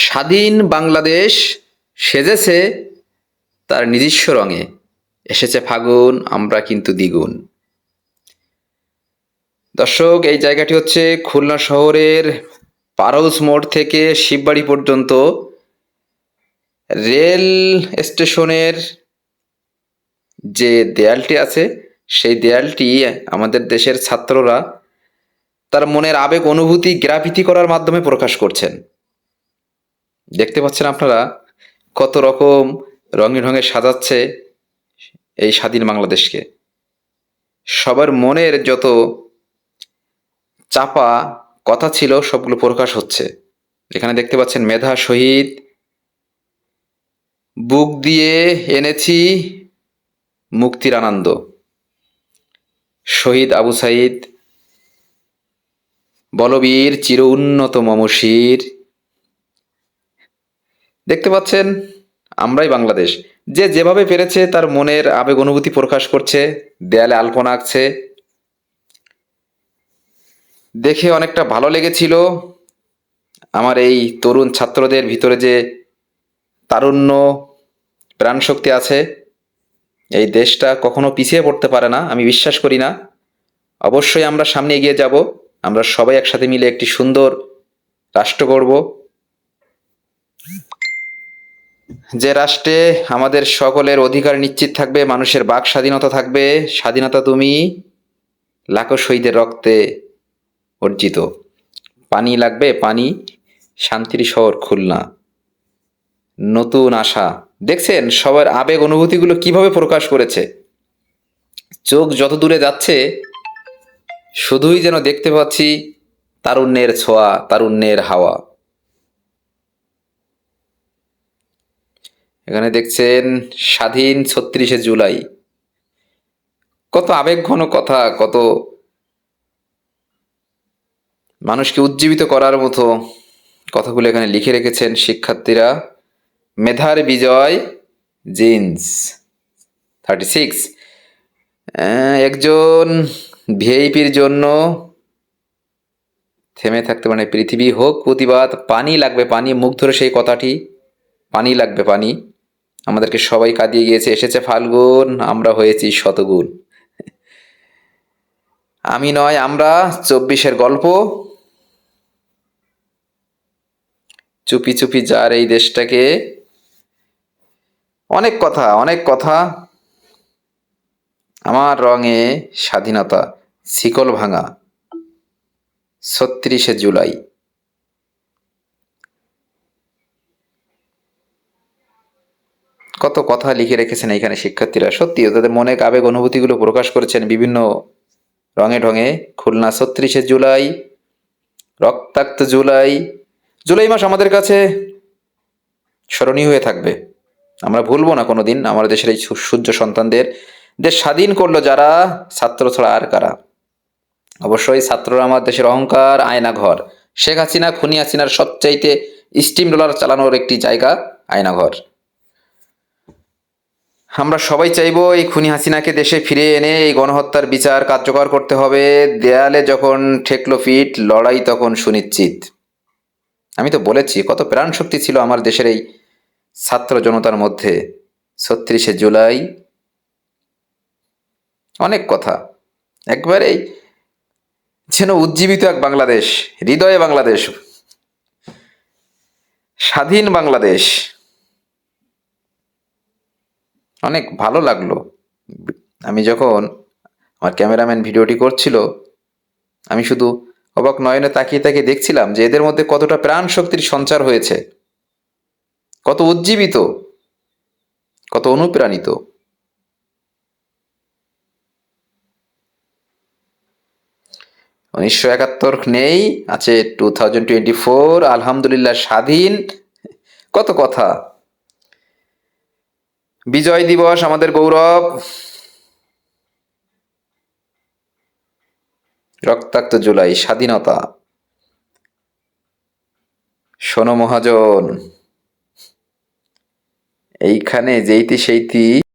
স্বাধীন বাংলাদেশ সেজেছে তার নিজস্ব রঙে। এসেছে ফাগুন, আমরা কিন্তু দ্বিগুণ। দর্শক, এই জায়গাটি হচ্ছে খুলনা শহরের পারৌস মোড় থেকে শিববাড়ি পর্যন্ত রেল স্টেশনের যে দেয়ালটি আছে, সেই দেয়ালটি আমাদের দেশের ছাত্ররা তার মনের আবেগ অনুভূতি গ্রাফিতি করার মাধ্যমে প্রকাশ করছেন। দেখতে পাচ্ছেন আপনারা কত রকম রঙে ঢঙে সাজাচ্ছে এই স্বাধীন বাংলাদেশকে। সবার মনের যত চাপা কথা ছিল সবগুলো প্রকাশ হচ্ছে। এখানে দেখতে পাচ্ছেন মেধা শহীদ, বুক দিয়ে এনেছি মুক্তির আনন্দ, শহীদ আবু সাইদ, বলবীর চির উন্নত মমশির। দেখতে পাচ্ছেন আমরাই বাংলাদেশ। যে যেভাবে পেরেছে তার মনের আবেগ অনুভূতি প্রকাশ করছে, দেয়ালে আলপনা আঁকছে। দেখে অনেকটা ভালো লেগেছিল। আমার এই তরুণ ছাত্রদের ভিতরে যে তারুণ্য, প্রাণশক্তি আছে, এই দেশটা কখনো পিছিয়ে পড়তে পারে না, আমি বিশ্বাস করি না। অবশ্যই আমরা সামনে এগিয়ে যাব। আমরা সবাই একসাথে মিলে একটি সুন্দর রাষ্ট্র গড়ব, যে রাষ্ট্রে আমাদের সকলের অধিকার নিশ্চিত থাকবে, মানুষের বাক স্বাধীনতা থাকবে। স্বাধীনতা তুমি লাখো শহীদের রক্তে অর্জিত। পানি লাগবে, পানি। শান্তির শহর খুলনা, নতুন আশা। দেখছেন সবার আবেগ অনুভূতিগুলো কিভাবে প্রকাশ করেছে। চোখ যত দূরে যাচ্ছে শুধুই যেন দেখতে পাচ্ছি তারুণ্যের ছোঁয়া, তারুণ্যের হাওয়া। এখানে দেখছেন স্বাধীন ৩৬শে জুলাই। কত আবেগঘন কথা, কত মানুষকে উজ্জীবিত করার মতো কথাগুলো এখানে লিখে রেখেছেন শিক্ষার্থীরা। মেধার বিজয় জিন্স 36। একজন ভিআইপির জন্য থেমে থাকতে মানে পৃথিবী হোক প্রতিবাদ। পানি লাগবে, পানি। মুখ ধরে সেই কথাটি, পানি লাগবে, পানি। আমাদেরকে সবাই কাঁদিয়ে গিয়েছে। এসেছে ফাল্গুন, আমরা হয়েছি শতগুণ। আমি নয় আমরা ২৪-এর গল্প। চুপি চুপি যার এই দেশটাকে। অনেক কথা, অনেক কথা। আমার রঙে স্বাধীনতা, শিকল ভাঙা ৩৬শে জুলাই। কত কথা লিখে রেখেছেন এখানে শিক্ষার্থীরা। সত্যি তাদের মনে আবেগ অনুভূতিগুলো প্রকাশ করেছেন বিভিন্ন রঙে ঢঙে। খুলনা ৩৬শে জুলাই, রক্তাক্ত জুলাই। জুলাই মাস আমাদের কাছে স্মরণীয় হয়ে থাকবে। আমরা ভুলবো না কোনোদিন আমাদের দেশের এই সূর্য সন্তানদের। দেশ স্বাধীন করলো যারা, ছাত্র ছাড়া আর কারা। অবশ্যই ছাত্ররা আমার দেশের অহংকার, আয়নাঘর। শেখ হাসিনা, খুনি হাসিনার সবচাইতে স্টিম রোলার চালানোর একটি জায়গা আয়নাঘর। আমরা সবাই চাইবো এই খুনি হাসিনাকে দেশে ফিরে এনে এই গণহত্যার বিচার কার্যকর করতে হবে। দেয়ালে যখন ঠেকলো পিঠ, লড়াই তখন সুনিশ্চিত। আমি তো বলেছি কত প্রাণ শক্তি ছিল আমার দেশের এই ছাত্র জনতার মধ্যে। ৩৬শে জুলাই, অনেক কথা। একবারেই যেন উজ্জীবিত এক বাংলাদেশ, হৃদয়ে বাংলাদেশ, স্বাধীন বাংলাদেশ। অনেক ভালো লাগলো। আমি যখন আমার ক্যামেরাম্যান ভিডিওটি করছিল, আমি শুধু অবাক নয়নে তাকিয়ে তাকিয়ে দেখছিলাম যে এদের মধ্যে কতটা প্রাণ শক্তির সঞ্চার হয়েছে, কত উজ্জীবিত, কত অনুপ্রাণিত। ১৯৭১ নেই, আছে 2024। আলহামদুলিল্লাহ স্বাধীন। কত কথা। বিজয় দিবস আমাদের গৌরব, রক্তাক্ত জুলাই, স্বাধীনতা। শোনো মহাজন, এইখানে যেইতি সেইতি